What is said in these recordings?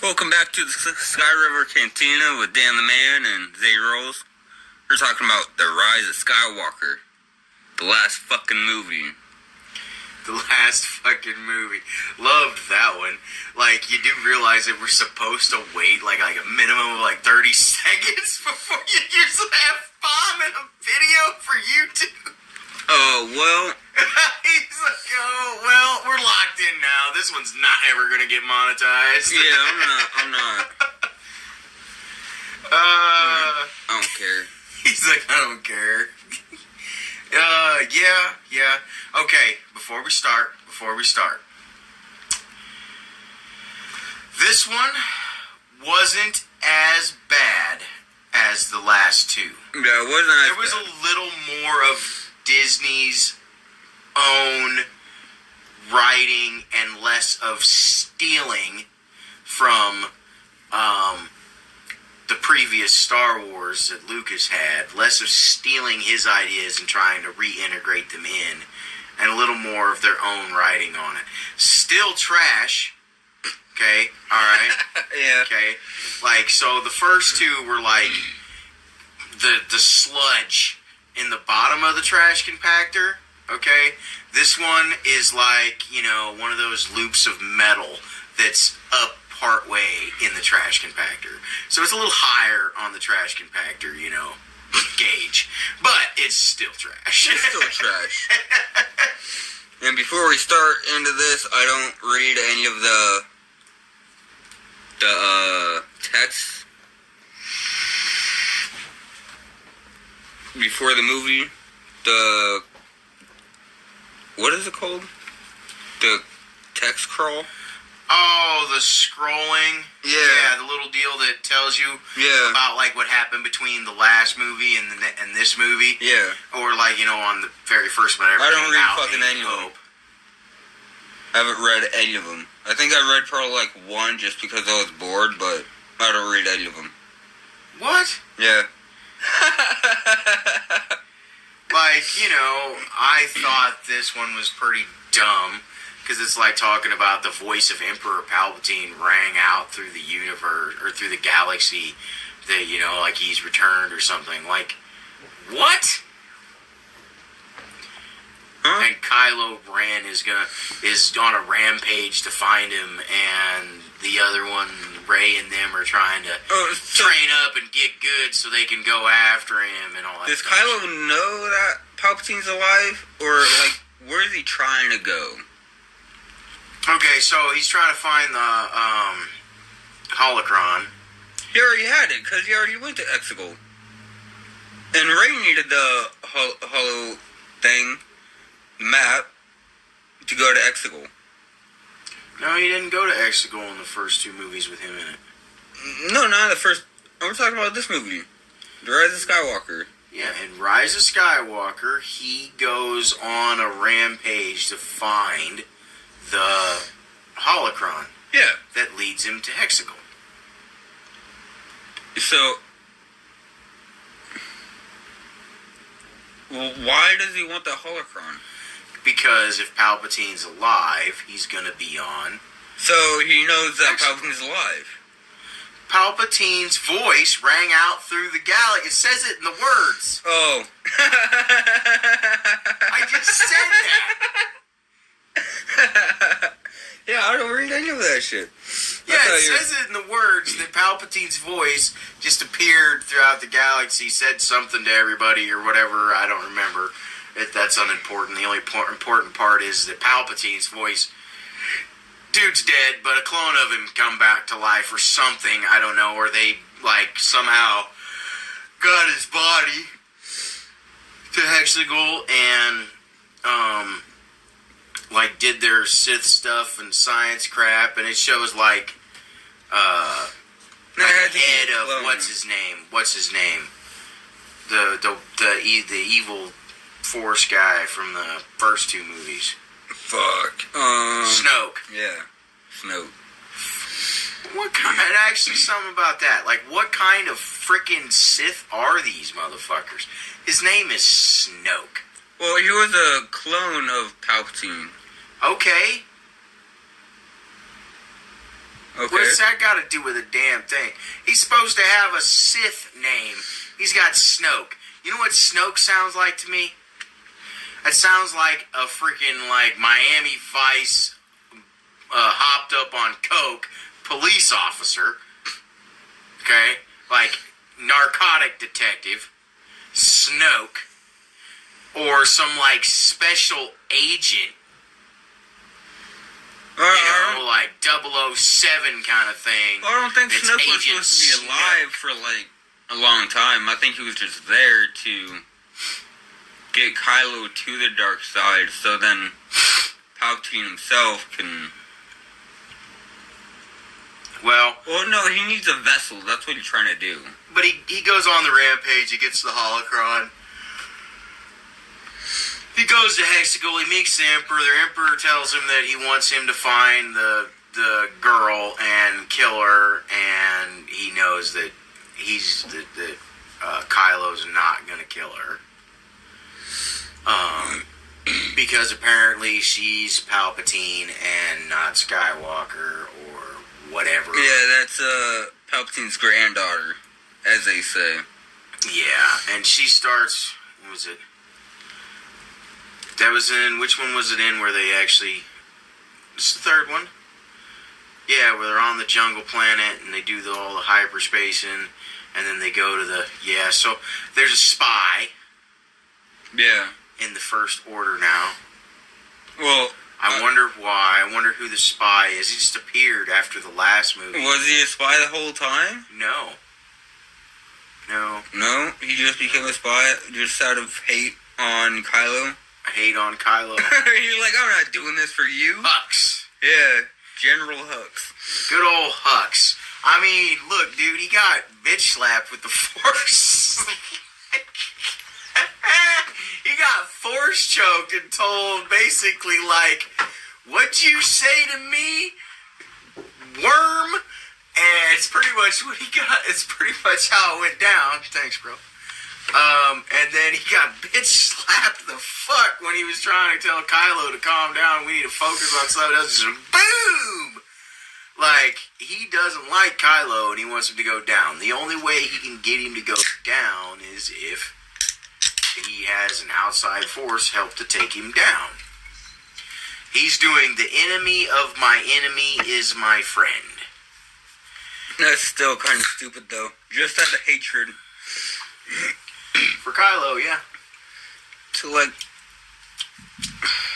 Welcome back to the Skyriver Cantina with Dan the Man and Zay Rolls. We're talking about the Rise of Skywalker. The last fucking movie. The last fucking movie. Loved that one. Like, you do realize that we're supposed to wait like a minimum of 30 seconds before you use the F-bomb in a video for YouTube. Oh, well. He's like, oh, well, we're locked in now. This one's not ever going to get monetized. Yeah, I'm not. I don't care. He's like, I don't care. Yeah. Okay, before we start. This one wasn't as bad as the last two. Yeah, it wasn't as There was bad. a little more of Disney's own writing and less of stealing from the previous Star Wars that Lucas had. Less of stealing his ideas and trying to reintegrate them in, and a little more of their own writing on it. Still trash. Okay, alright. Yeah. Okay. So the first two were the sludge in the bottom of the trash compactor. Okay? This one is one of those loops of metal that's up part way in the trash compactor. So it's a little higher on the trash compactor, gauge. But it's still trash. It's still trash. And before we start into this, I don't read any of the text before the movie. What is it called? The text crawl? Oh, the scrolling. Yeah. The little deal that tells you Yeah. about what happened between the last movie and this movie. Yeah. Or on the very first one. I don't read fucking any of them. I haven't read any of them. I think I read probably one just because I was bored, but I don't read any of them. What? Yeah. I thought this one was pretty dumb, because it's talking about the voice of Emperor Palpatine rang out through the universe, or through the galaxy, that, he's returned or something. What? Huh? And Kylo Ren is on a rampage to find him, and the other one, Rey and them, are trying to train up and get good so they can go after him and all that. Does Kylo know that Palpatine's alive? Or, where is he trying to go? Okay, so he's trying to find the holocron. He already had it, because he already went to Exegol. And Rey needed the holo thing, the map, to go to Exegol. No, he didn't go to Exegol in the first two movies with him in it. No, not the first. We're talking about this movie. The Rise of Skywalker. Yeah, in Rise of Skywalker, he goes on a rampage to find the holocron. Yeah. That leads him to Exegol. So, well, why does he want the holocron? Because if Palpatine's alive, he's going to be on. So he knows that Palpatine's alive. Palpatine's voice rang out through the galaxy. It says it in the words. Oh. I just said that. Yeah, I don't read any of that shit. Yeah, it says it in the words that Palpatine's voice just appeared throughout the galaxy, said something to everybody or whatever. I don't remember. That's unimportant. The only important part is that Palpatine's voice, dude's dead, but a clone of him come back to life or something. I don't know. Or they, somehow got his body to Hexagol and, did their Sith stuff and science crap. And it shows, the head of, what's his name? The evil Force guy from the first two movies. Fuck. Snoke. Yeah. Snoke. What kind? Actually, something about that. What kind of freaking Sith are these motherfuckers? His name is Snoke. Well, he was a clone of Palpatine. Okay. Okay. What does that got to do with a damn thing? He's supposed to have a Sith name. He's got Snoke. You know what Snoke sounds like to me? It sounds like a freaking, like, Miami Vice hopped up on coke police officer. Okay? Like, narcotic detective. Snoke. Or some, like, special agent. Like 007 kind of thing. Well, I don't think Snoke was supposed to be alive for, like, a long time. I think he was just there to get Kylo to the dark side, so then Palpatine himself can... Well, no, he needs a vessel. That's what he's trying to do. But he goes on the rampage. He gets the holocron. He goes to Hexagol. He meets the Emperor. The Emperor tells him that he wants him to find the girl and kill her, and he knows that Kylo's not gonna kill her. Because apparently she's Palpatine and not Skywalker or whatever. Yeah, that's Palpatine's granddaughter, as they say. Yeah, and she starts. What was it? That was in, which one was it in where they actually, it's the third one? Yeah, where they're on the jungle planet and they do all the hyperspacing and then they go to the, so there's a spy. Yeah. In the First Order now. Well, I wonder why. I wonder who the spy is. He just appeared after the last movie. Was he a spy the whole time? No. No? He just became a spy just out of hate on Kylo? Hate on Kylo. He's like, I'm not doing this for you. Hux. Yeah, General Hux. Good old Hux. I mean, look, dude, he got bitch slapped with the Force. He got force choked and told basically like, what'd you say to me, worm? And it's pretty much what he got. It's pretty much how it went down. Thanks, bro. And then he got bitch slapped the fuck when he was trying to tell Kylo to calm down. We need to focus on something else. Just boom! Like, he doesn't like Kylo and he wants him to go down. The only way he can get him to go down is if he has an outside force help to take him down. He's doing the enemy of my enemy is my friend. That's still kind of stupid, though. Just out of hatred. For Kylo, yeah. So, like...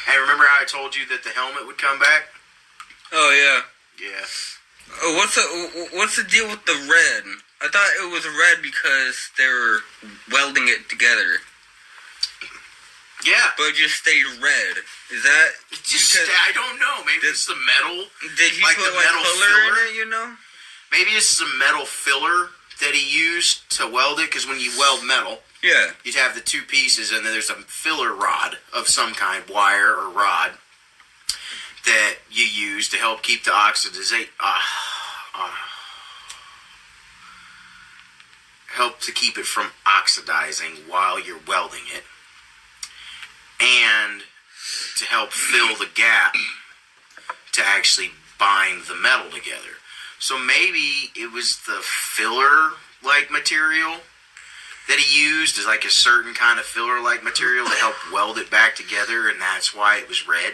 Hey, remember how I told you that the helmet would come back? Oh, yeah. Yeah. What's the deal with the red? I thought it was red because they were welding it together. Yeah. But it just stayed red. Is that... Just, I don't know. Maybe it's the metal. Did he like put, the like, metal color filler? in it, you know? Maybe it's some metal filler that he used to weld it, because when you weld metal, yeah, you'd have the two pieces, and then there's a filler rod of some kind, wire or rod, that you use to help keep the help to keep it from oxidizing while you're welding it, and to help fill the gap to actually bind the metal together. So maybe it was the filler-like material that he used, as like a certain kind of filler-like material to help weld it back together, and that's why it was red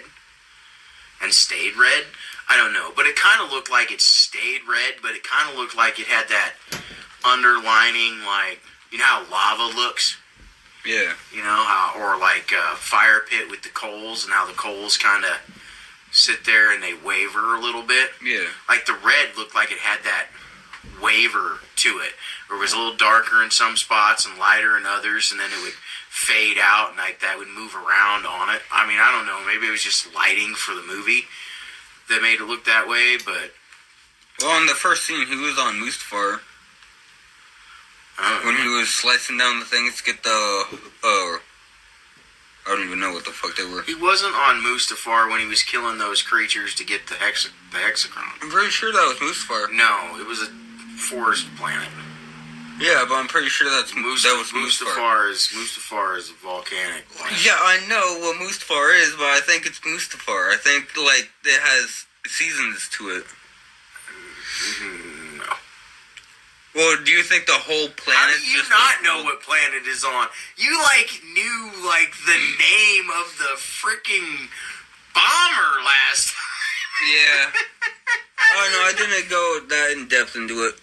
and stayed red. I don't know, but it kind of looked like it stayed red, but it kind of looked like it had that underlining, like, you know how lava looks? Yeah. You know, how, or like a fire pit with the coals, and how the coals kind of sit there and they waver a little bit. Yeah. Like the red looked like it had that waver to it. Or it was a little darker in some spots and lighter in others, and then it would fade out and like that would move around on it. I mean, I don't know. Maybe it was just lighting for the movie that made it look that way, but... Well, in the first scene, he was on Mustafar. When he was slicing down the things to get the... I don't even know what the fuck they were. He wasn't on Mustafar when he was killing those creatures to get the hexagon. I'm pretty sure that was Mustafar. No, it was a forest planet. Yeah, but I'm pretty sure that was Mustafar. Mustafar is a volcanic planet. Yeah, I know what Mustafar is, but I think it's Mustafar. I think, like, it has seasons to it. No. Well, do you think the whole planet? How do you not know what planet is on? You knew the name of the freaking bomber last time. Yeah. Oh no, I didn't go that in depth into it.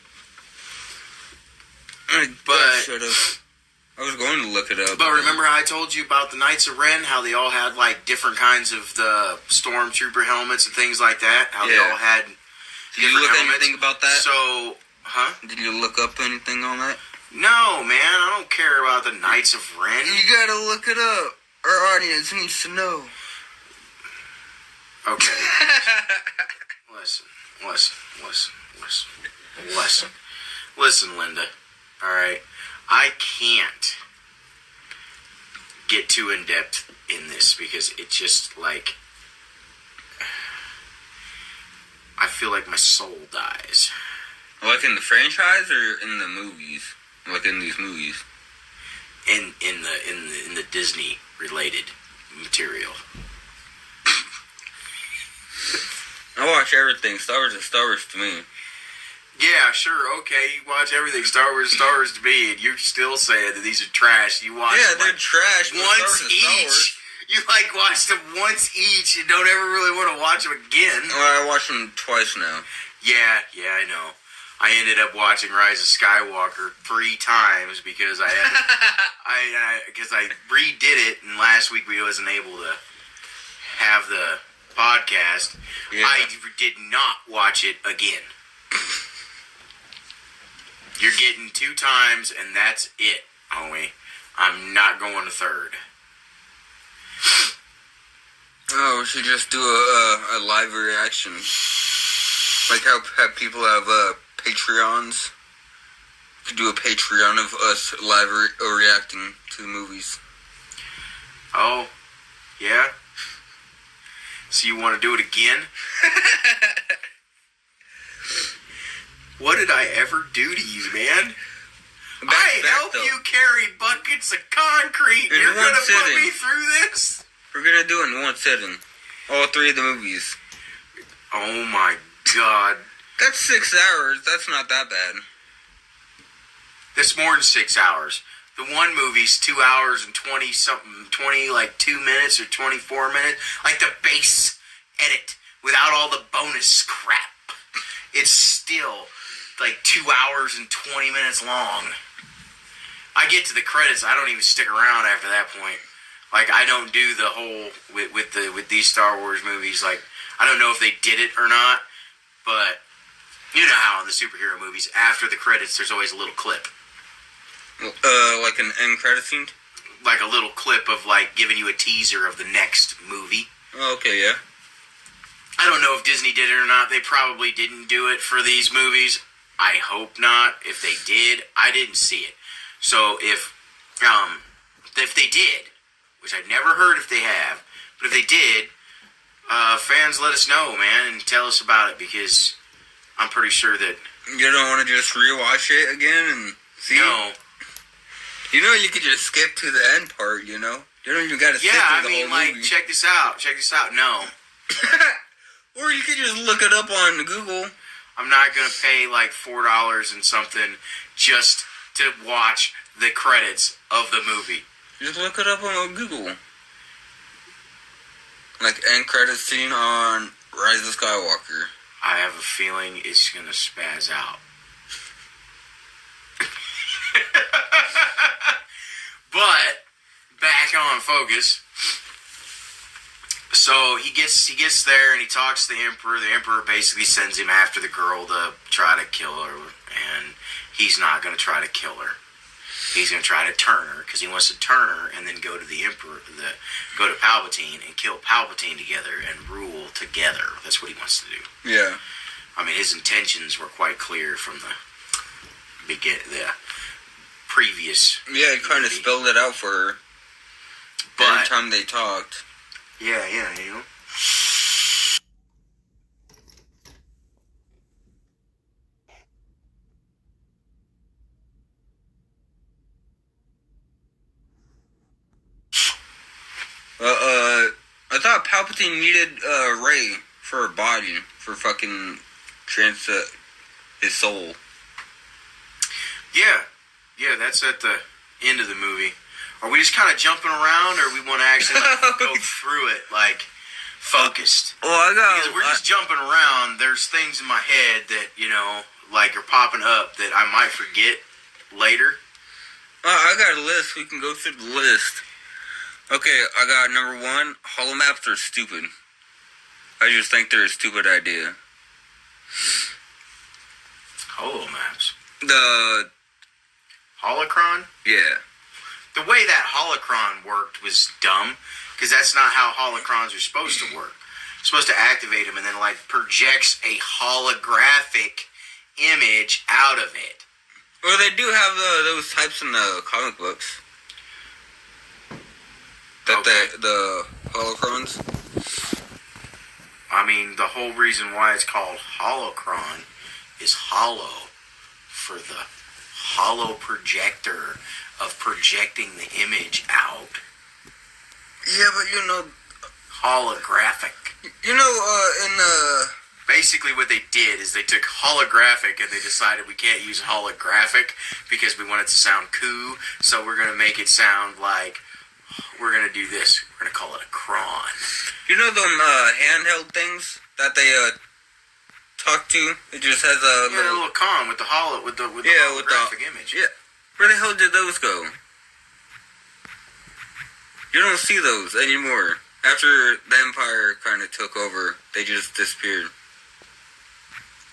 I should have. I was going to look it up. But remember how I told you about the Knights of Ren? How they all had different kinds of the stormtrooper helmets and things like that. How they all had. Did you look at anything about that? So, Did you look up anything on that? No, man. I don't care about the Knights of Ren. You gotta look it up. Our audience needs to know. Okay. Listen, Linda. All right. I can't get too in depth in this because it just I feel like my soul dies. Like in the franchise or in the movies? Like in these movies? In the Disney related material. I watch everything. Star Wars is Star Wars to me. Yeah, sure, okay. You watch everything Star Wars to me, and you're still saying that these are trash. You watch they're trash. Once each. You watch them once each and don't ever really want to watch them again. Well, I watch them twice now. Yeah, I know. I ended up watching Rise of Skywalker 3 times because I redid it, and last week we wasn't able to have the podcast. Yeah. I did not watch it again. You're getting 2 times, and that's it, homie. I'm not going to 3rd. Oh, we should just do a live reaction. Like how people have Patreons. We could do a Patreon of us live reacting to the movies. Oh, yeah? So you want to do it again? What did I ever do to you, man? I helped you carry buckets of concrete. You're going to put me through this? We're going to do it in one sitting. All 3 of the movies. Oh my God. That's 6 hours. That's not that bad. That's more than 6 hours. The one movie's 2 hours and 20 something, 2 minutes or 24 minutes. Like the base edit without all the bonus crap. It's still 2 hours and 20 minutes long. I get to the credits, I don't even stick around after that point. I don't do the whole with these Star Wars movies. I don't know if they did it or not, but you know how in the superhero movies, after the credits, there's always a little clip. Like an end credit scene? Like a little clip of giving you a teaser of the next movie. Oh, okay, yeah. I don't know if Disney did it or not. They probably didn't do it for these movies. I hope not. If they did, I didn't see it. So if they did, which I've never heard if they have, but if they did, fans let us know, man, and tell us about it, because I'm pretty sure that... You don't want to just rewatch it again and see? No. You know, you could just skip to the end part, you know? You don't even got to sit through the whole movie. Check this out. No. Or you could just look it up on Google. I'm not going to pay $4 and something just to watch the credits of the movie. Just look it up on Google. End credit scene on Rise of Skywalker. I have a feeling it's going to spaz out. But, back on focus. So he gets there and he talks to the Emperor. The Emperor basically sends him after the girl to try to kill her, and he's not going to try to kill her. He's going to try to turn her, because he wants to turn her and then go to the Emperor, go to Palpatine and kill Palpatine together and rule together. That's what he wants to do. Yeah. I mean, his intentions were quite clear from the previous. Yeah, he kind of spelled it out for her. But every time they talked. Yeah, you know. I thought Palpatine needed Rey for her body, for fucking his soul. Yeah, that's at the end of the movie. Are we just kind of jumping around, or we want to actually go through it focused? Well, because we're just jumping around. There's things in my head that are popping up that I might forget later. I got a list. We can go through the list. Okay, I got number 1. Holomaps are stupid. I just think they're a stupid idea. Holomaps. The holocron? Yeah. The way that holocron worked was dumb, because that's not how holocrons are supposed to work. You're supposed to activate them and then projects a holographic image out of it. Well, they do have those types in the comic books. The holocrons. I mean, the whole reason why it's called holocron is hollow for the hollow projector of projecting the image out. Yeah, but holographic. In the... Basically what they did is they took holographic and they decided we can't use holographic because we want it to sound cool, so we're going to make it sound like we're going to do this. We're going to call it a cron. Them handheld things that they talk to? It just has a little con with the holographic image. Yeah. Where the hell did those go? You don't see those anymore. After the Empire kind of took over, they just disappeared.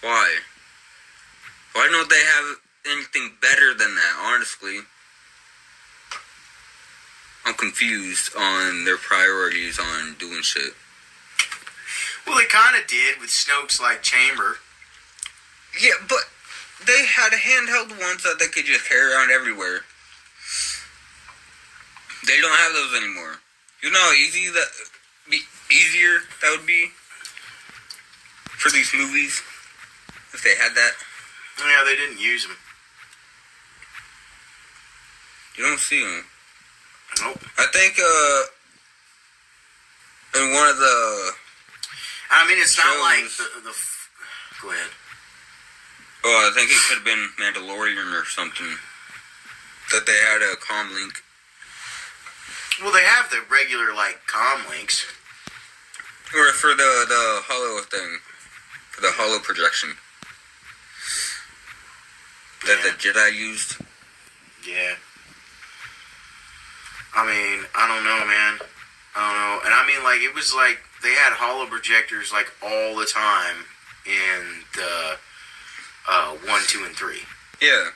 Why? Why don't they have anything better than that, honestly? I'm confused on their priorities on doing shit. Well, they kind of did with Snoke's chamber. Yeah, but they had handheld ones that they could just carry around everywhere. They don't have those anymore. You know how easier that would be for these movies if they had that? Yeah, they didn't use them. You don't see them. Nope. I think in one of the... I mean, it's shows, not like the... Go ahead. Oh, I think it could have been Mandalorian or something. That they had a comm link. Well, they have the regular, comm links. Or for the holo thing. For the holo projection. That the Jedi used. Yeah. I mean, I don't know, man. I don't know. And I mean, it was they had holo projectors, all the time in the 1, 2, and 3. Yeah.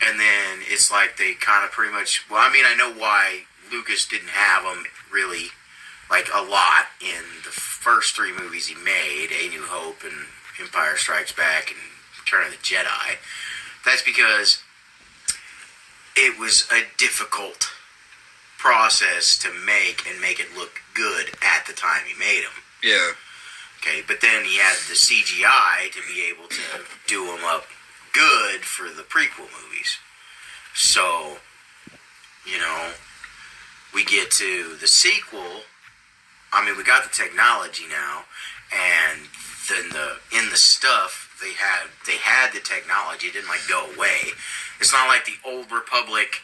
And then it's they kind of pretty much... Well, I mean, I know why Lucas didn't have them really, a lot in the first 3 movies he made, A New Hope and Empire Strikes Back and Return of the Jedi. That's because it was a difficult process to make and make it look good at the time he made them. Yeah. Okay, but then he had the CGI to be able to do them up good for the prequel movies. So, we get to the sequel. I mean, we got the technology now, and then in the stuff they had the technology. It didn't go away. It's not like the old Republic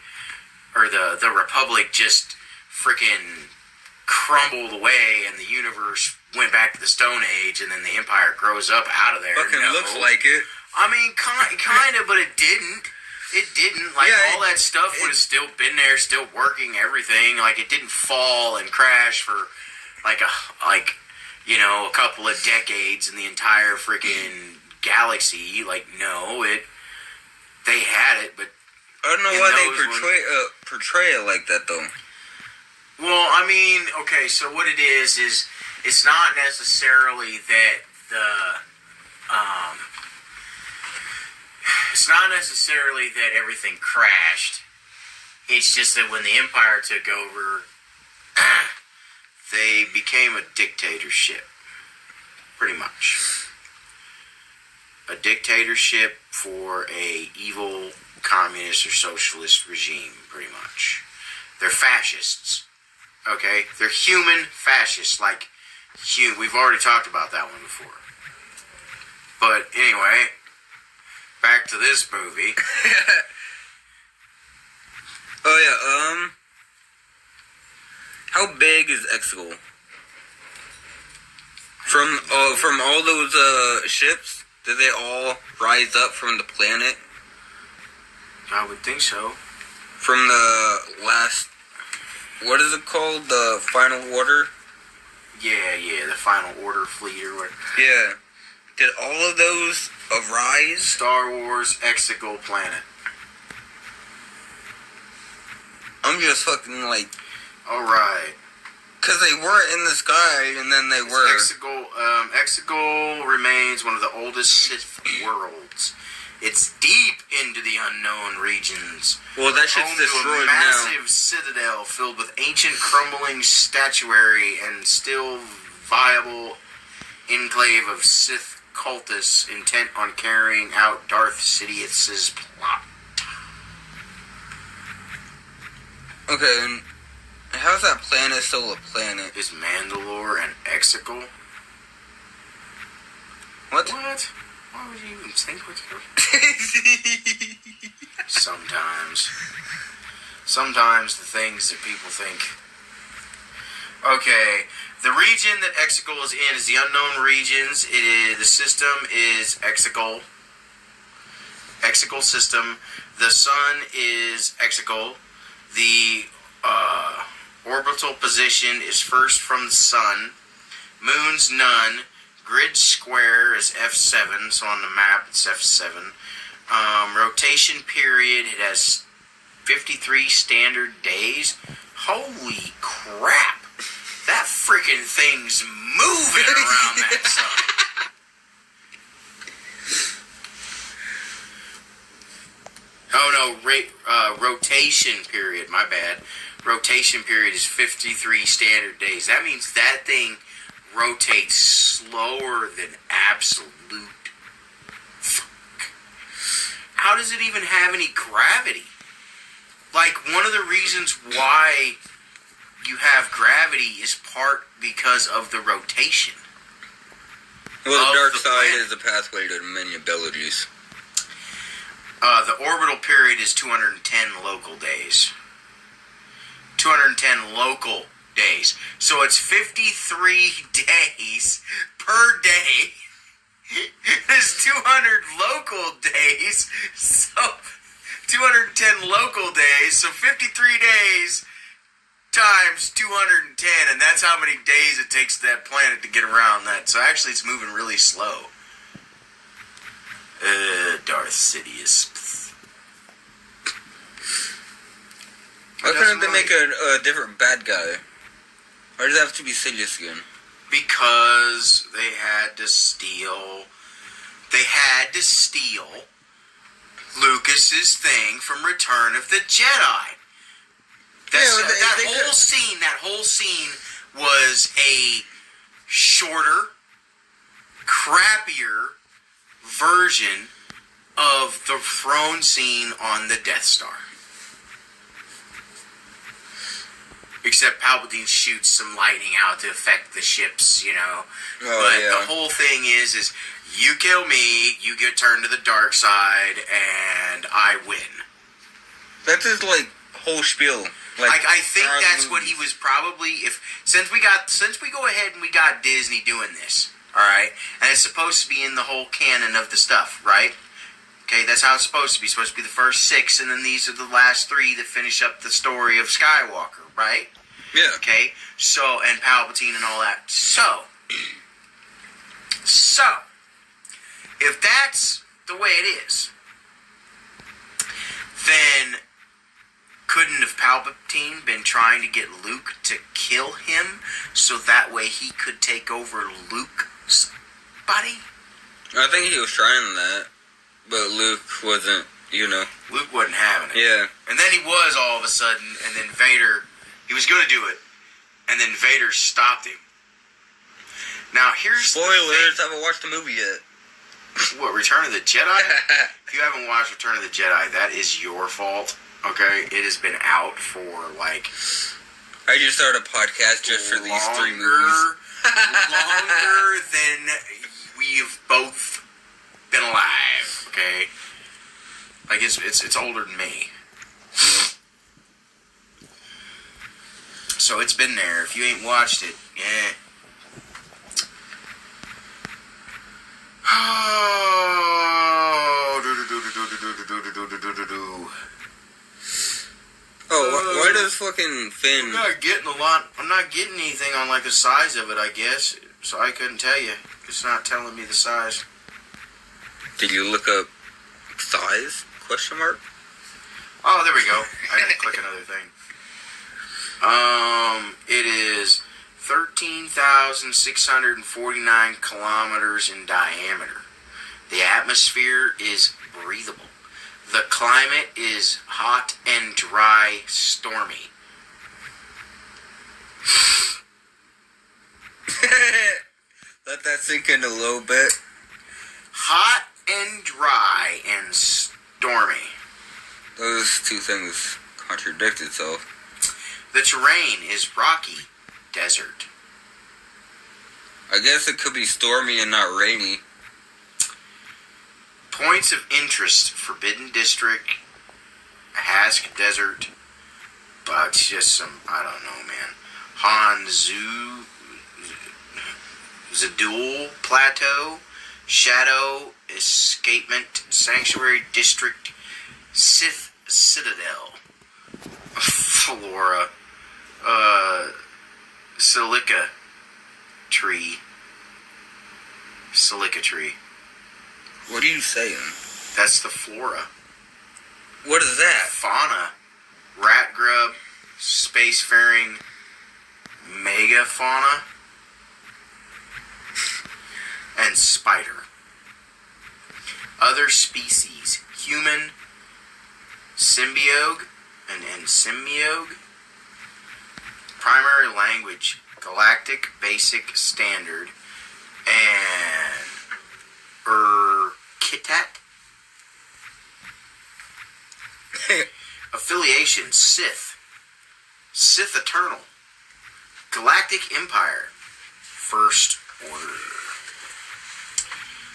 or the Republic just freaking crumbled away and the universe went back to the Stone Age and then the Empire grows up out of there. Fucking looks like it. I mean, kind of, but it didn't. It didn't. All that stuff would have still been there, still working, everything. It didn't fall and crash for, a couple of decades in the entire freaking galaxy. No, they had it, but... I don't know why they portray it like that, though. Well, I mean, okay, so what it is it's not necessarily that it's not necessarily that everything crashed. It's just that when the Empire took over, they became a dictatorship, pretty much. A dictatorship for a evil communist or socialist regime, pretty much. They're fascists. Okay? They're human fascists, we've already talked about that one before. But anyway, back to this movie. Oh yeah, how big is Exegol? From all those ships, did they all rise up from the planet? I would think so. From the last, what is it called? The Final Order? Yeah, the Final Order fleet or whatever. Yeah. Did all of those arise? Star Wars Exegol planet. I'm just fucking like... Alright. Because they weren't in the sky, and then they were. Exegol remains one of the oldest Sith worlds. It's deep into the unknown regions. Well, that shit's destroyed now. Home to a massive citadel filled with ancient crumbling statuary and still viable enclave of Sith cultists intent on carrying out Darth Sidious's plot. Okay, and how's that planet still a planet? Is Mandalore an Exegol? What? Why would you even think what you're... Sometimes the things that people think. Okay, the region that Exegol is in is the unknown regions. The system is Exegol system. The sun is Exegol. The orbital position is first from the sun. Moon's none. Grid square is F7, so on the map it's F7. Rotation period, it has 53 standard days. Holy crap! That freaking thing's moving around that sun. Oh no, rotation period, my bad. Rotation period is 53 standard days. That means that thing rotates slower than absolute fuck. How does it even have any gravity? Like, one of the reasons why you have gravity is part because of the rotation. Well, the dark side is a pathway to many abilities. The orbital period is 210 local days. 210 local days. So it's 53 days per day. There's 200 local days. So 210 local days. So 53 days times 210. And that's how many days it takes that planet to get around that. So actually it's moving really slow. Darth Sidious. Why couldn't they make a different bad guy? Or does it have to be Sidious again? Because they had to steal Lucas's thing from Return of the Jedi. That whole scene was a shorter, crappier version of the throne scene on the Death Star. Except Palpatine shoots some lightning out to affect the ships, you know. The whole thing is you kill me, you get turned to the dark side, and I win. That's his whole spiel. I think that's what he was probably. Since we go ahead and we got Disney doing this, all right, and it's supposed to be in the whole canon of the stuff, right? Okay, that's how it's supposed to be. It's supposed to be the first 6, and then these are the last 3 that finish up the story of Skywalker, right? Yeah. Okay, so, and Palpatine and all that. So, if that's the way it is, then couldn't have Palpatine been trying to get Luke to kill him so that way he could take over Luke's body? I think he was trying that. But Luke wasn't, Luke wasn't having it. Yeah. And then he was all of a sudden, and then Vader, he was going to do it, and then Vader stopped him. Now, here's spoilers, I haven't watched the movie yet. What, Return of the Jedi? If you haven't watched Return of the Jedi, that is your fault, okay? It has been out for, I just started a podcast just for these 3 movies. Longer than we've both Like, it's older than me. So it's been there. If you ain't watched it, yeah. Oh, why does fucking Finn... I'm not getting anything on, like, the size of it, I guess. So I couldn't tell you. It's not telling me the size. Did you look up size? Question mark? Oh, there we go. I gotta click another thing. It is 13,649 kilometers in diameter. The atmosphere is breathable. The climate is hot and dry, stormy. Let that sink in a little bit. Hot and dry and stormy. Those two things contradict itself. The terrain is rocky, desert. I guess it could be stormy and not rainy. Points of interest: Forbidden District, Hask Desert, but it's just some, I don't know, man. Zadul Plateau, Shadow Escapement, Sanctuary District, Sith Citadel, Flora, Silica Tree. What are you saying? That's the flora. What is that? Fauna. Rat grub, spacefaring, megafauna, and spider. Other species: human, symbiote, and symbiote. Primary language: Galactic Basic Standard, and Kitat. Affiliation: Sith Eternal, Galactic Empire, First Order.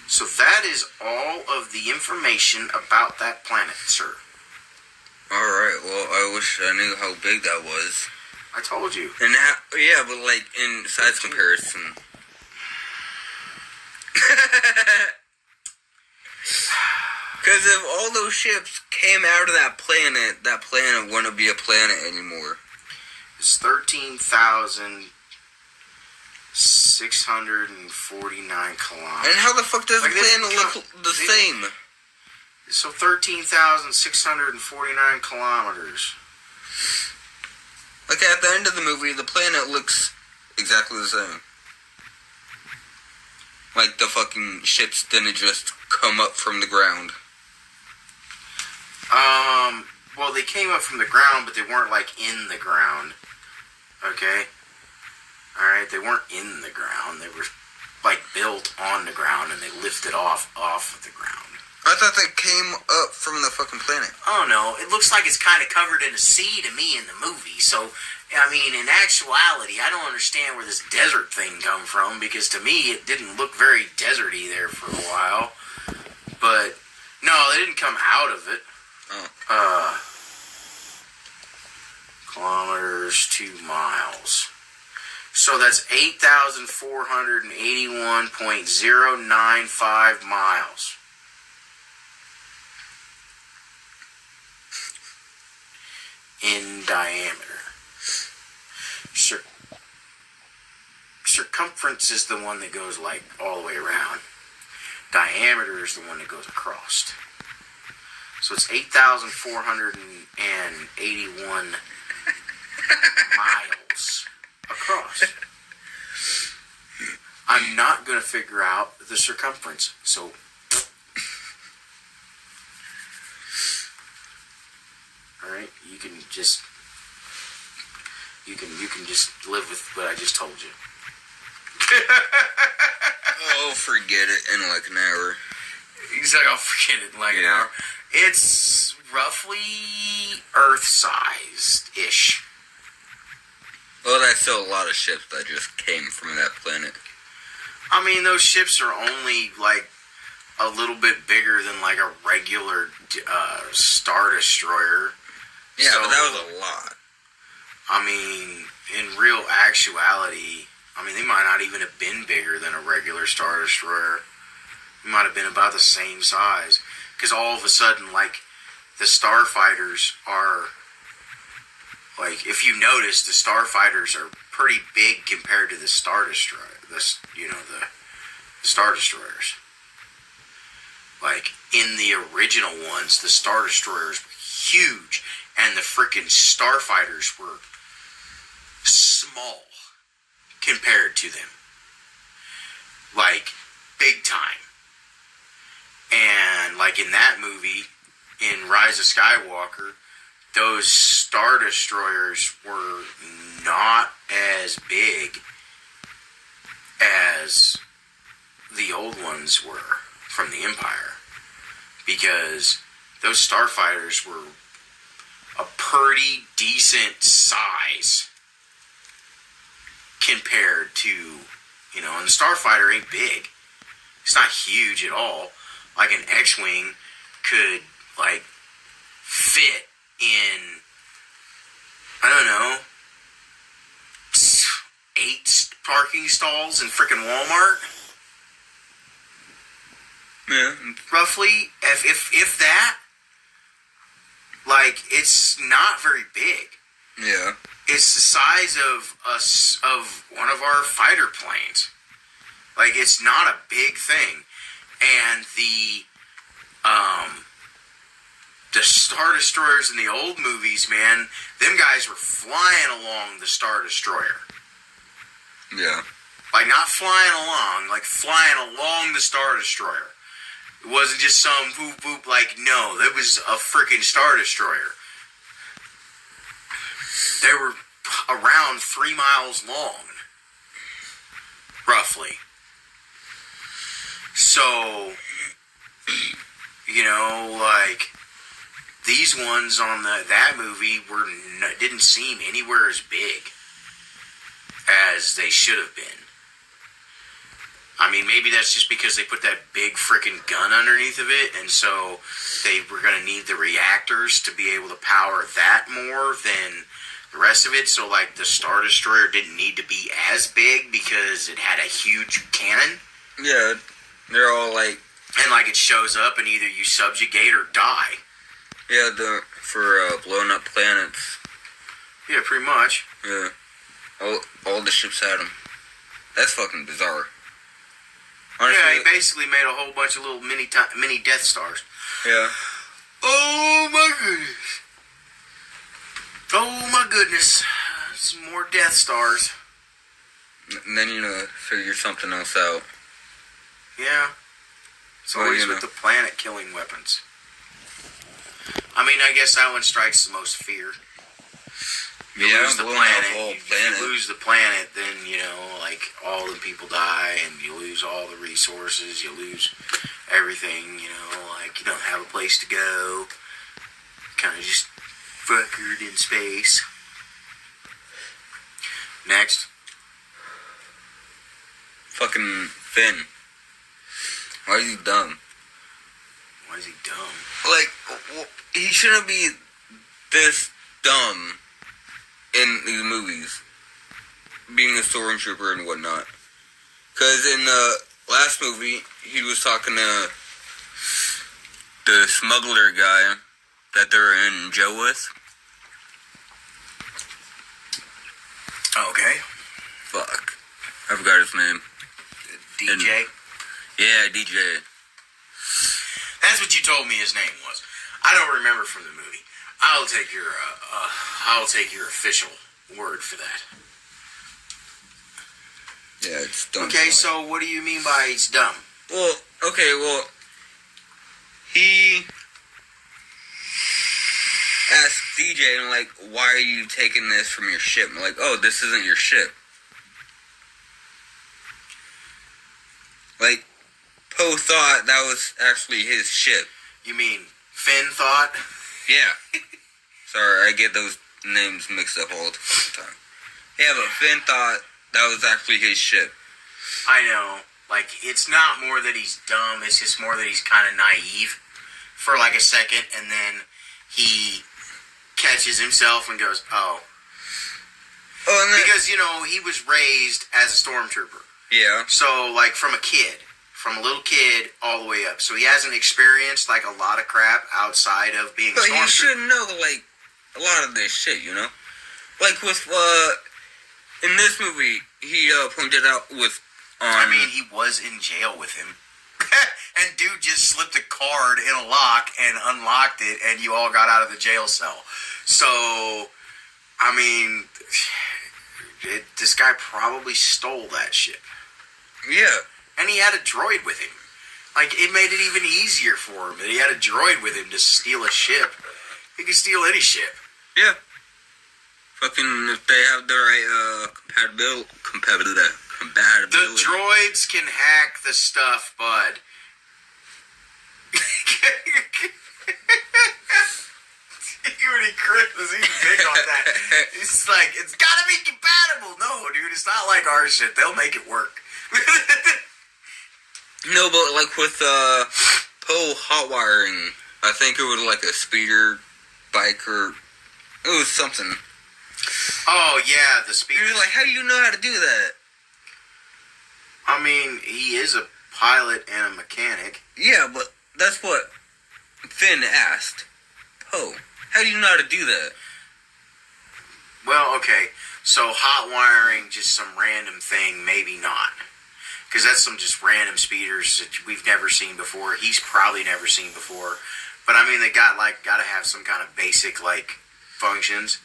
So that is all of the information about that planet, sir. Alright, well, I wish I knew how big that was. I told you. And how, yeah, but like in size comparison. Because if all those ships came out of that planet wouldn't be a planet anymore. It's 13,649 kilometers. And how the fuck does the planet look the same? So 13,649 kilometers. Like at the end of the movie, the planet looks exactly the same. Like the fucking ships didn't just come up from the ground. Well, they came up from the ground, but they weren't, like, in the ground. Okay? Alright, they weren't in the ground. They were, like, built on the ground, and they lifted off of the ground. I thought they came up from the fucking planet. Oh, no. It looks like it's kind of covered in a sea to me in the movie. So, I mean, in actuality, I don't understand where this desert thing come from, because to me, it didn't look very deserty there for a while. But, no, they didn't come out of it. Oh. Kilometers to miles. So that's 8,481.095 miles. In diameter. Circumference is the one that goes like all the way around. Diameter is the one that goes across. So it's 8,481 miles across. I'm not going to figure out the circumference. So all right, you can just live with what I just told you. Oh, forget it in like an hour. He's like, I'll forget it in like an hour. It's roughly Earth-sized-ish. Well, that's still a lot of ships that just came from that planet. I mean, those ships are only, like, a little bit bigger than like a regular Star Destroyer. Yeah, so, but that was a lot. I mean, in real actuality, I mean, they might not even have been bigger than a regular Star Destroyer. It might have been about the same size. Because all of a sudden, like, the Starfighters are, like, if you notice, the Starfighters are pretty big compared to the Star Destroyer. The Star Destroyers. Like, in the original ones, the Star Destroyers were huge, and the freaking Starfighters were small compared to them. Like, big time. And, like, in that movie, in Rise of Skywalker, those Star Destroyers were not as big as the old ones were from the Empire. Because those Starfighters were a pretty decent size compared to, you know, and the Starfighter ain't big. It's not huge at all. Like an X-Wing could, like, fit in, I don't know, 8 parking stalls in frickin' Walmart. Yeah. Roughly, if that. Like, it's not very big. Yeah. It's the size of one of our fighter planes. Like, it's not a big thing. And the Star Destroyers in the old movies, man, them guys were flying along the Star Destroyer. Yeah. Like, not flying along, like flying along the Star Destroyer. It wasn't just some boop boop, like, no, that was a freaking Star Destroyer. They were around 3 miles long. Roughly. So, you know, like, these ones on that movie didn't seem anywhere as big as they should have been. I mean, maybe that's just because they put that big freaking gun underneath of it, and so they were going to need the reactors to be able to power that more than the rest of it. So, like, the Star Destroyer didn't need to be as big because it had a huge cannon. Yeah, they're all like... And, like, it shows up and either you subjugate or die. Yeah, for blowing up planets. Yeah, pretty much. Yeah. All the ships had them. That's fucking bizarre. Honestly, yeah, he basically made a whole bunch of little mini Death Stars. Yeah. Oh my goodness. Oh my goodness. Some more Death Stars. And then, you know, figure something else out. Yeah. It's always with the planet-killing weapons. I mean, I guess that one strikes the most fear. You lose the planet. If you lose the planet, then, you know, like, all the people die, and you lose all the resources, you lose everything, you know, like, you don't have a place to go. Kind of just fuckered in space. Next. Fucking Finn. Why is he dumb? Why is he dumb? Like, he shouldn't be this dumb in these movies, being a stormtrooper and whatnot. Because in the last movie, he was talking to the smuggler guy that they're in jail with. Okay. Fuck. I forgot his name. DJ? Yeah, DJ. That's what you told me his name was. I don't remember from the movie. I'll take your official word for that. Yeah, it's dumb. Okay, so what do you mean by he's dumb? Well, he asked DJ, and like, why are you taking this from your ship? And like, oh, this isn't your ship. Like, Poe thought that was actually his ship. You mean Finn thought? Yeah. Sorry, I get those names mixed up all the time. Yeah, but Finn thought that was actually his ship. I know. Like, it's not more that he's dumb, it's just more that he's kind of naive for like a second, and then he catches himself and goes, oh. Because, he was raised as a stormtrooper. Yeah. So, like, from a little kid all the way up. So he hasn't experienced, like, a lot of crap outside of being a stormtrooper. But he should know, like, a lot of this shit, Like, with, in this movie, he pointed out with... he was in jail with him. And dude just slipped a card in a lock and unlocked it, and you all got out of the jail cell. So, this guy probably stole that ship. Yeah. And he had a droid with him. Like, it made it even easier for him that he had a droid with him to steal a ship. He could steal any ship. Yeah. Fucking, if they have the right compatibility. The droids can hack the stuff, bud. Chris was even big on that. It's like, it's gotta be compatible. No, dude, it's not like our shit. They'll make it work. No, but like with Poe hot wiring, I think it was like a speeder bike or it was something. Oh yeah, the speeder. You're like, how do you know how to do that? He is a pilot and a mechanic. Yeah, but that's what Finn asked Poe. How do you know how to do that? Well, okay. So hot wiring, just some random thing, maybe not. Because that's some just random speeders that we've never seen before. He's probably never seen before. But they got to have some kind of basic functions.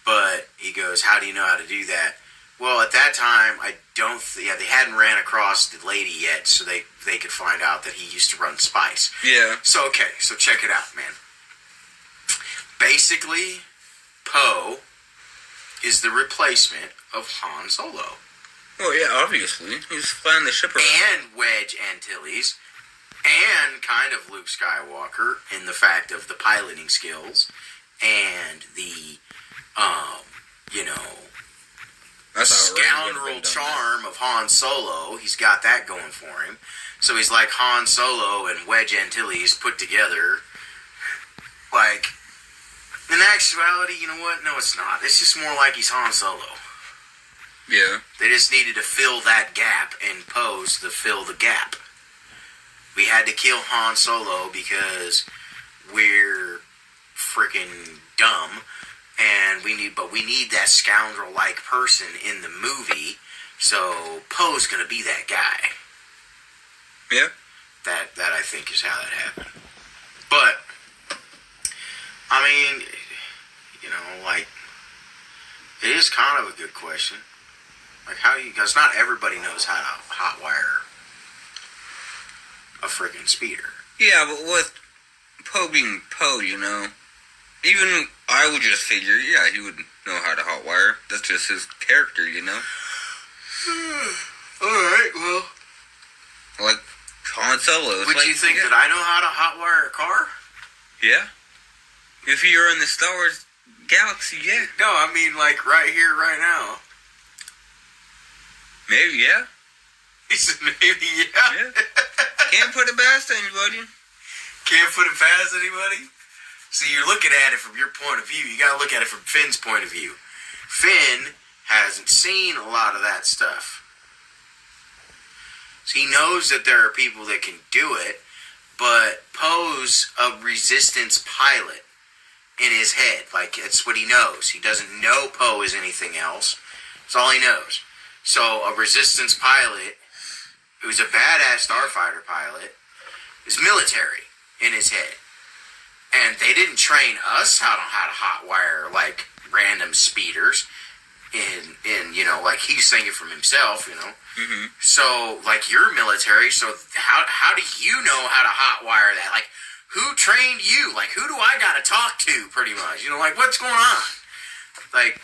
But he goes, how do you know how to do that? Well, at that time, they hadn't ran across the lady yet, so they could find out that he used to run spice. Yeah. So, okay, so check it out, man. Basically, Poe is the replacement of Han Solo. Oh, yeah, obviously. He's flying the ship around. And Wedge Antilles. And kind of Luke Skywalker in the fact of the piloting skills. And the, scoundrel charm of Han Solo. He's got that going for him. So he's like Han Solo and Wedge Antilles put together. Like, in actuality, you know what? No, it's not. It's just more like he's Han Solo. Yeah. They just needed to fill that gap and Poe's to fill the gap. We had to kill Han Solo because we're freaking dumb, and we need that scoundrel-like person in the movie. So Poe's gonna be that guy. Yeah. That I think is how that happened. But it is kind of a good question. Like, because not everybody knows how to hotwire a friggin' speeder. Yeah, but with Poe being Poe, even I would just figure, yeah, he would know how to hotwire. That's just his character, Alright, well. Like Han Solo. Would you think that I know how to hotwire a car? Yeah. If you're in the Star Wars galaxy, yeah. No, like right here, right now. Maybe, yeah. He said maybe, yeah. Can't put it past anybody. Can't put it past anybody? See, you're looking at it from your point of view. You gotta look at it from Finn's point of view. Finn hasn't seen a lot of that stuff. So he knows that there are people that can do it, but Poe's a resistance pilot in his head. Like, it's what he knows. He doesn't know Poe is anything else. That's all he knows. So a resistance pilot, who's a badass starfighter pilot, is military in his head. And they didn't train us how to hotwire, like, random speeders. Like, he's thinking from himself, Mm-hmm. So, like, you're military, so how do you know how to hotwire that? Like, who trained you? Like, who do I gotta talk to, pretty much? Like, what's going on? Like,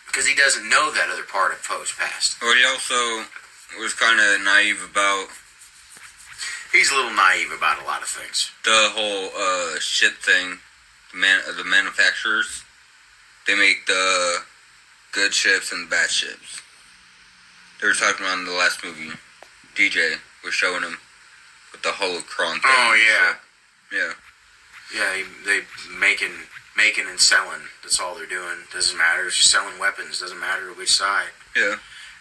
because he doesn't know that other part of Poe's past. Or he also was kind of naive about... He's a little naive about a lot of things. The whole ship thing. The manufacturers. They make the good ships and bad ships. They were talking about in the last movie. DJ was showing him with the holocron thing. Oh, yeah. So, yeah. Yeah, they making and selling. That's all they're doing. Doesn't matter. It's just selling weapons. Doesn't matter which side. Yeah.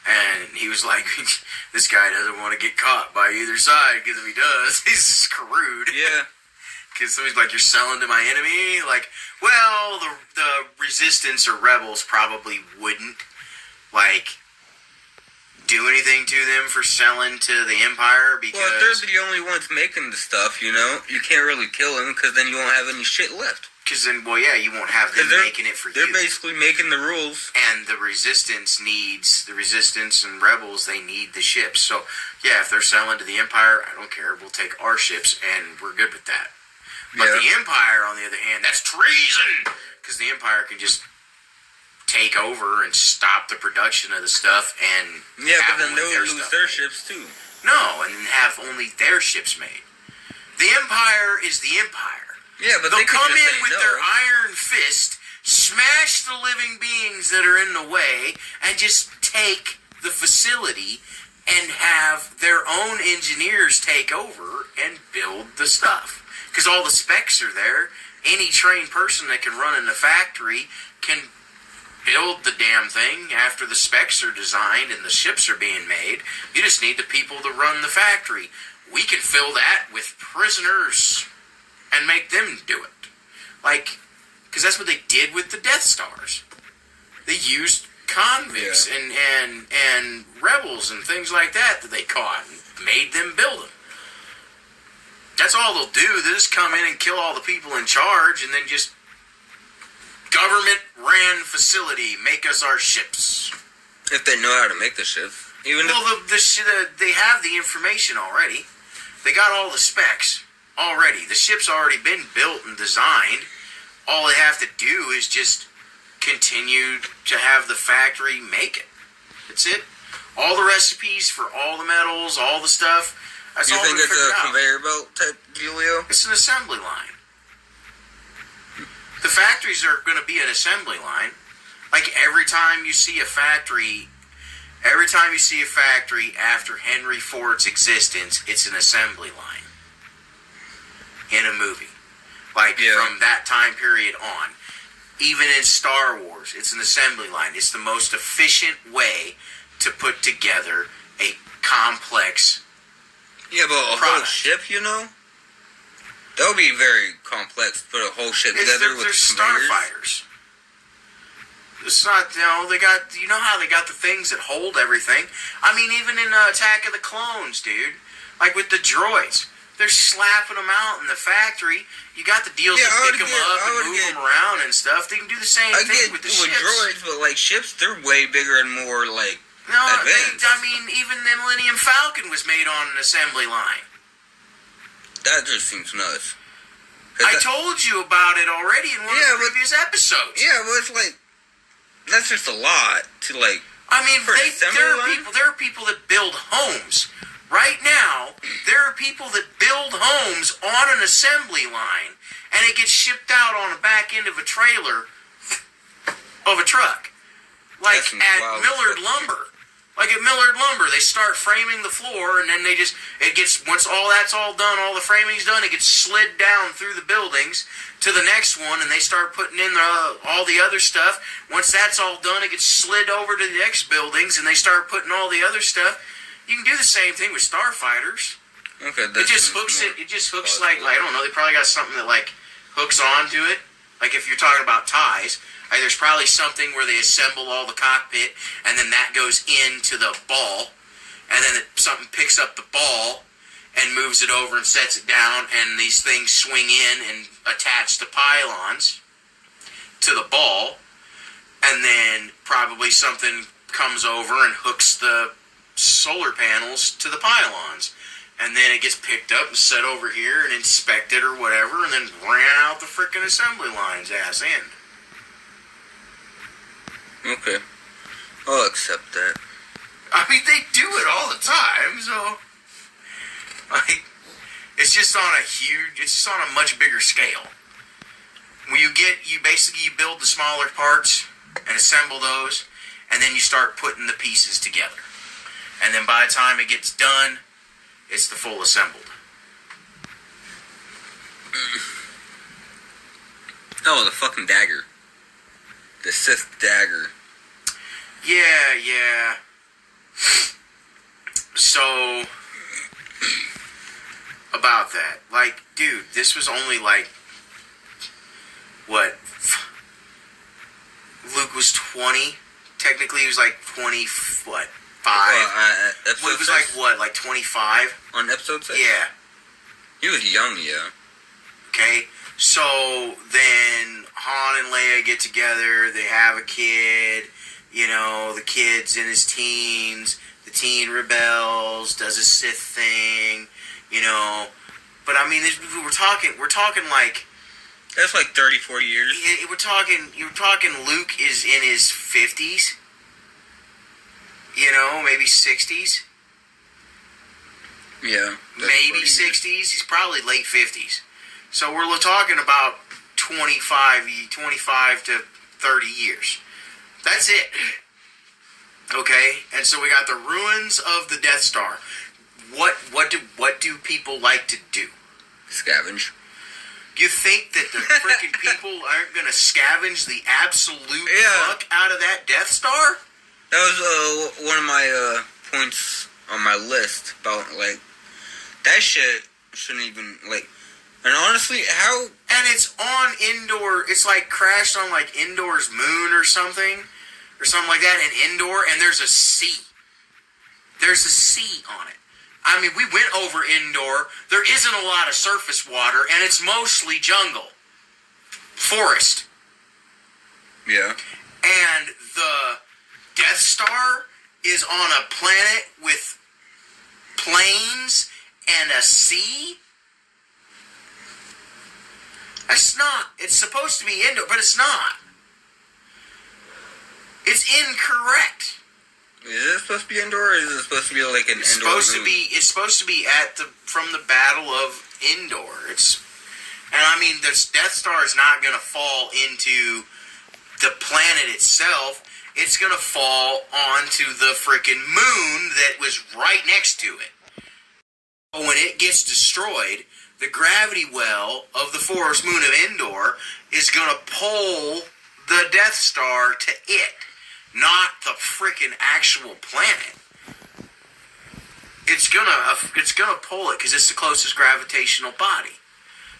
And he was like, this guy doesn't want to get caught by either side, because if he does, he's screwed. Yeah. Because somebody's like, you're selling to my enemy? Like, well, the resistance or rebels probably wouldn't, like, do anything to them for selling to the Empire, because... Well, if they're the only ones making the stuff, you know, you can't really kill them, because then you won't have any shit left. Because then, well, yeah, you won't have them making it for you. They're basically making the rules. And the resistance and rebels, they need the ships. So, yeah, if they're selling to the Empire, I don't care. We'll take our ships, and we're good with that. But the Empire, on the other hand, that's treason! Because the Empire can just take over and stop the production of the stuff and but then they'll lose their ships, too. No, and then have only their ships made. The Empire is the Empire. Yeah, but they'll they come just in with their iron fist, smash the living beings that are in the way, and just take the facility and have their own engineers take over and build the stuff. Because all the specs are there. Any trained person that can run in the factory can build the damn thing after the specs are designed and the ships are being made. You just need the people to run the factory. We can fill that with prisoners and make them do it. Like, because that's what they did with the Death Stars. They used convicts and rebels and things like that they caught and made them build them. That's all they'll do. They'll just come in and kill all the people in charge and then just government-ran facility, make us our ships. If they know how to make the ships. They have the information already. They got all the specs already. The ship's already been built and designed. All they have to do is just continue to have the factory make it. That's it. All the recipes for all the metals, all the stuff. That's all. You think it's a conveyor belt type dealio? It's an assembly line. The factories are going to be an assembly line. Like every time you see a factory after Henry Ford's existence, it's an assembly line. In a movie. From that time period on. Even in Star Wars, it's an assembly line. It's the most efficient way to put together a complex but whole ship, you know? That would be very complex to put a whole ship together with starfighters. It's not, they got, how they got the things that hold everything? I mean, even in Attack of the Clones, dude. Like with the droids. They're slapping them out in the factory. You got the deals to pick them up and move them around and stuff. They can do the same thing with the ships. Droids, but ships, they're way bigger and more advanced. Even the Millennium Falcon was made on an assembly line. That just seems nuts. I told you about it already in one of the previous episodes. Yeah, but it's that's just a lot to there are people that build homes. Right now, there are people that build homes on an assembly line, and it gets shipped out on the back end of a trailer of a truck. Like at Millard Lumber. Like at Millard Lumber, they start framing the floor, and then once all that's all done, all the framing's done, it gets slid down through the buildings to the next one, and they start putting in all the other stuff. Once that's all done, it gets slid over to the next buildings, and they start putting all the other stuff. You can do the same thing with starfighters. Okay, it just hooks I don't know, they probably got something that hooks onto it. Like if you're talking about ties, there's probably something where they assemble all the cockpit and then that goes into the ball, and then something picks up the ball and moves it over and sets it down, and these things swing in and attach the pylons to the ball, and then probably something comes over and hooks the solar panels to the pylons, and then it gets picked up and set over here and inspected or whatever, and then ran out the frickin' assembly line's ass end. Okay, I'll accept that. They do it all the time, so it's just on a much bigger scale. When you build the smaller parts and assemble those, and then you start putting the pieces together. And then by the time it gets done, It's the full assembled. Oh, the fucking dagger. The Sith dagger. Yeah. So, about that. Like, dude, this was only like, what? Luke was 20. Technically, he was like 20, what? 5? Luke was like, what? Like 25? On episode 6? Yeah. He was young, yeah. Okay? So, then Han and Leia get together. They have a kid. You know, the kid's in his teens. The teen rebels, does a Sith thing, you know. But I mean, we're talking like that's like 30, 40 years. You're talking. Luke is in his 50s, you know, maybe 60s. Yeah, maybe 60s. He's probably late 50s. So we're talking about 25 to 30 years. That's it. Okay, and so we got the ruins of the Death Star. What do people like to do? Scavenge. You think that the freaking people aren't gonna scavenge the absolute fuck out of that Death Star? That was one of my points on my list about like that shit shouldn't even like. And honestly, how? And it's on Endor. It's like crashed on like Endor's moon or something. Or something like that, in Endor, and there's a sea. There's a sea on it. I mean, we went over Endor. There isn't a lot of surface water, and it's mostly jungle. Forest. Yeah. And the Death Star is on a planet with plains and a sea? It's not. It's supposed to be Endor, but it's not. It's incorrect. Is it supposed to be Endor, or is it supposed to be like an Endor moon? It's supposed to be from the Battle of Endor. And I mean, the Death Star is not going to fall into the planet itself. It's going to fall onto the freaking moon that was right next to it. When it gets destroyed, the gravity well of the forest moon of Endor is going to pull the Death Star to it. Not the freaking actual planet. It's gonna pull it because it's the closest gravitational body.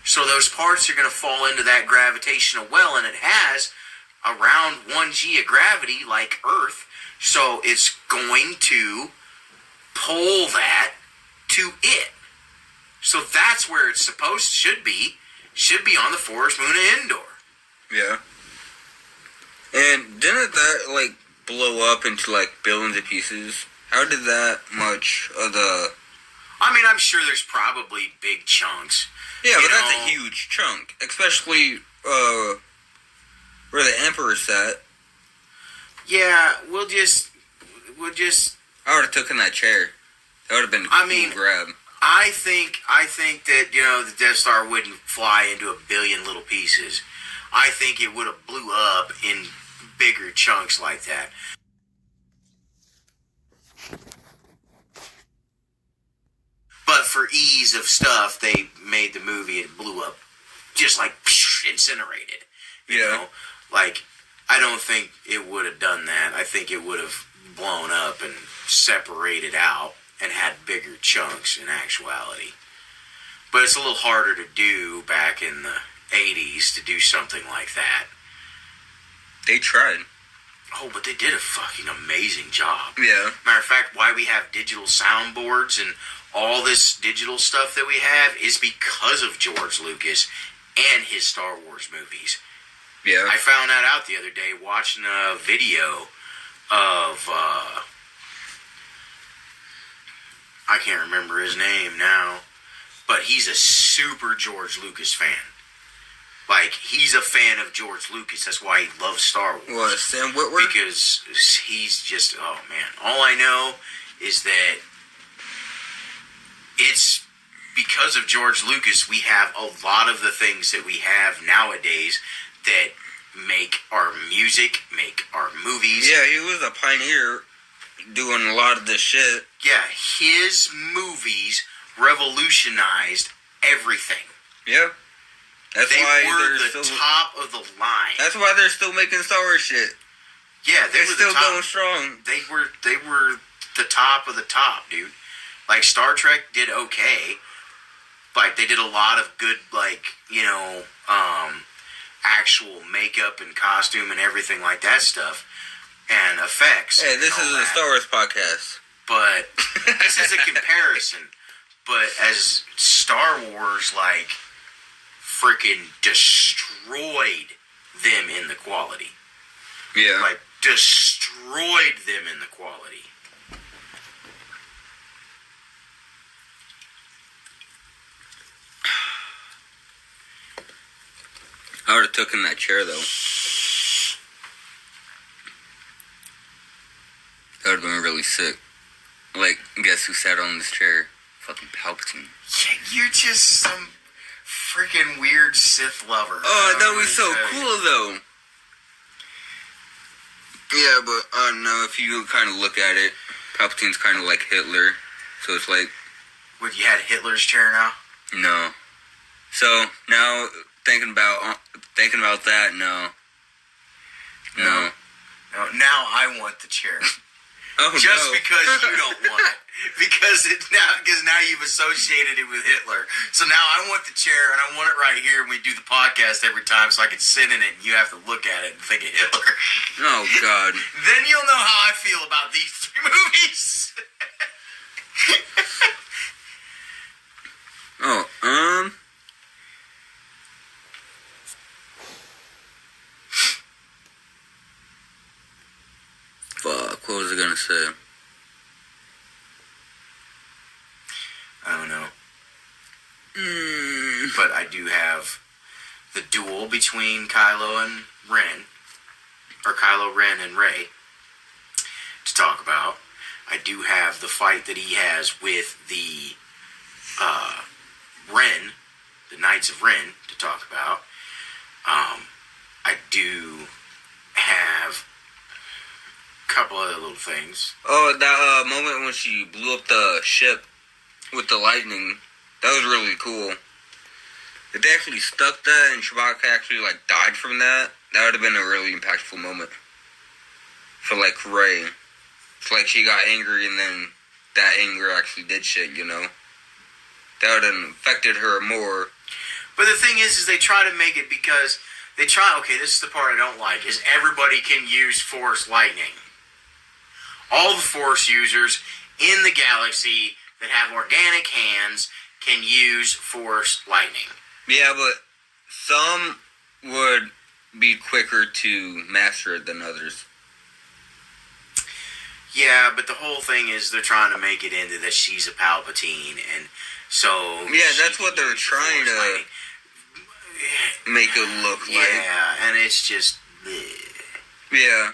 So those parts are gonna fall into that gravitational well, and it has around 1g of gravity like Earth. So it's going to pull that to it. So that's where it's should be on the forest moon of Endor. Yeah. And didn't that, like, blow up into, like, billions of pieces? How did that much of the... I mean, I'm sure there's probably big chunks. Yeah, but that's a huge chunk. Especially, where the Emperor's sat. Yeah, we'll just... I would have taken that chair. That would have been a cool grab. I think that, the Death Star wouldn't fly into a billion little pieces. I think it would have blew up in bigger chunks like that. But for ease of stuff, they made the movie, it blew up just like incinerated. You know? Like, I don't think it would have done that. I think it would have blown up and separated out and had bigger chunks in actuality. But it's a little harder to do back in the 80s to do something like that. They tried. Oh, but they did a fucking amazing job. Yeah. Matter of fact, why we have digital soundboards and all this digital stuff that we have is because of George Lucas and his Star Wars movies. Yeah. I found that out the other day watching a video of, I can't remember his name now, but he's a super George Lucas fan. Like, he's a fan of George Lucas. That's why he loves Star Wars. What, Sam Witwer? Because he's just, oh man. All I know is that it's because of George Lucas we have a lot of the things that we have nowadays that make our music, make our movies. Yeah, he was a pioneer doing a lot of this shit. Yeah, his movies revolutionized everything. Yeah. That's they why were they're the still, top of the line. That's why they're still making Star Wars shit. Yeah, they're were still the top. going strong. They were the top of the top, dude. Like, Star Trek did okay. Like, they did a lot of good, like, you know, actual makeup and costume and everything like that stuff. And effects. Hey, this is a Star Wars podcast. But this is a comparison. But as Star Wars, like, freaking destroyed them in the quality. Yeah. Like, destroyed them in the quality. I would have taken that chair, though. That would have been really sick. Like, guess who sat on this chair? Fucking Palpatine. Yeah, you're just some freaking weird Sith lover. Oh, that was so cool, though. Yeah, but I don't know, if you kind of look at it, Palpatine's kind of like Hitler. So it's like... What, you had Hitler's chair now? No. So, now, thinking about that, no. No. Now I want the chair. Oh, Just no. because you don't want it. Because now you've associated it with Hitler. So now I want the chair, and I want it right here when we do the podcast every time, so I can sit in it, and you have to look at it and think of Hitler. Oh, God. Then you'll know how I feel about these 3 movies. Oh, Fuck, what was I gonna say? I don't know. But I do have the duel between Kylo and Ren, or Kylo Ren and Rey, to talk about. I do have the fight that he has with the Ren, the Knights of Ren, to talk about. I do have a couple other little things. Oh, that moment when she blew up the ship with the lightning, that was really cool. If they actually stuck that and Chewbacca actually, like, died from that, that would have been a really impactful moment. For, like, Rey. It's like she got angry and then that anger actually did shit, you know? That would have affected her more. But the thing is they try to make it because they try, okay, this is the part I don't like, is everybody can use Force lightning. All the Force users in the galaxy that have organic hands can use Force lightning. Yeah, but some would be quicker to master it than others. Yeah, but the whole thing is they're trying to make it into that she's a Palpatine, and so... Yeah, that's what they're trying to make it look like. Yeah, and it's just... bleh. Yeah.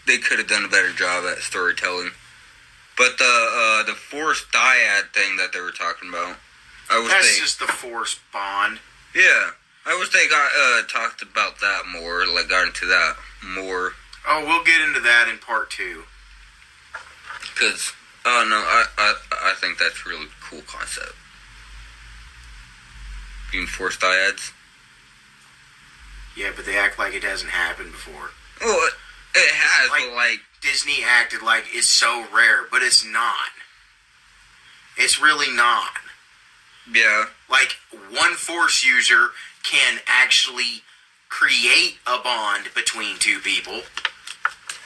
They could have done a better job at storytelling. But the Force dyad thing that they were talking about, that's just the Force bond. Yeah. I wish they got talked about that more, like got into that more. Oh, we'll get into that in part 2. Because, I think that's a really cool concept. Being Force dyads. Yeah, but they act like it hasn't happened before. Well, it has, but like... Disney acted like it's so rare, but it's not. It's really not. Yeah. Like, one Force user can actually create a bond between 2 people.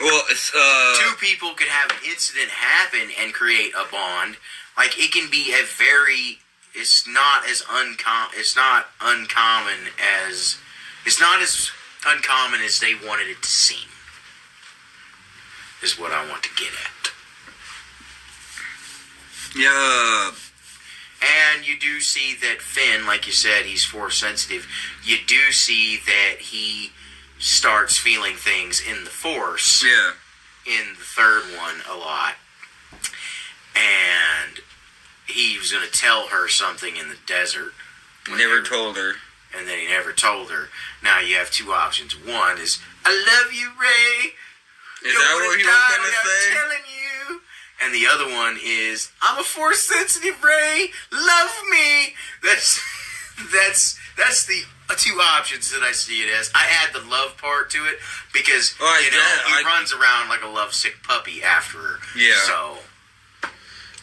Well, it's, 2 people could have an incident happen and create a bond. Like, it can be a very... It's not as uncommon as they wanted it to seem. Is what I want to get at. Yeah. And you do see that Finn, like you said, he's Force sensitive. You do see that he starts feeling things in the Force. Yeah. In the 3rd one a lot. And he was going to tell her something in the desert. Never told her. And then he never told her. Now you have 2 options. One is, I love you, Rey. Is that what he was going to say? I'm telling you. and the other one is I'm a force sensitive, Ray. Love me. That's the two options that I see it as. I add the love part to it because he runs around like a lovesick puppy after her. Yeah. So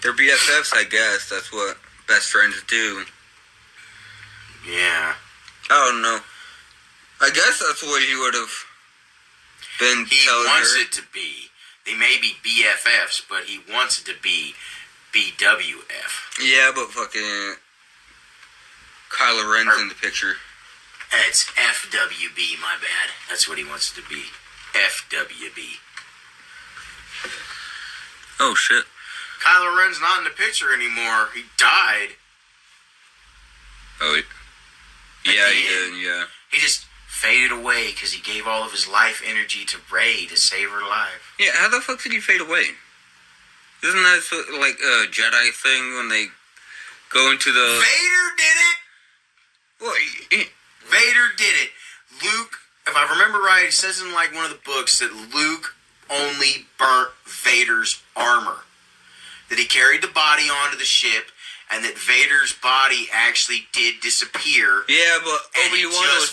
they're BFFs, I guess. That's what best friends do. Yeah. I don't know. I guess that's what he would have been telling her. He wants it to be. They may be BFFs, but he wants it to be BWF. Yeah, but fucking Kylo Ren's in the picture. It's FWB, my bad. That's what he wants it to be. FWB. Oh, shit. Kylo Ren's not in the picture anymore. He died. Oh, yeah, he did, yeah. He just faded away because he gave all of his life energy to Rey to save her life. Yeah, how the fuck did he fade away? Isn't that like a Jedi thing when they go into the... Vader did it! What? Vader did it. Luke, if I remember right, it says in like one of the books that Luke only burnt Vader's armor. That he carried the body onto the ship, and that Vader's body actually did disappear. Yeah, but Obi-Wan was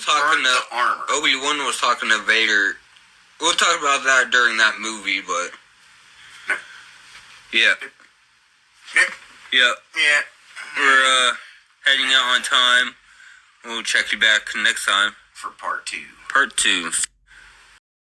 talking to Vader. We'll talk about that during that movie, but yeah. We're heading out on time. We'll check you back next time for part 2. Part 2.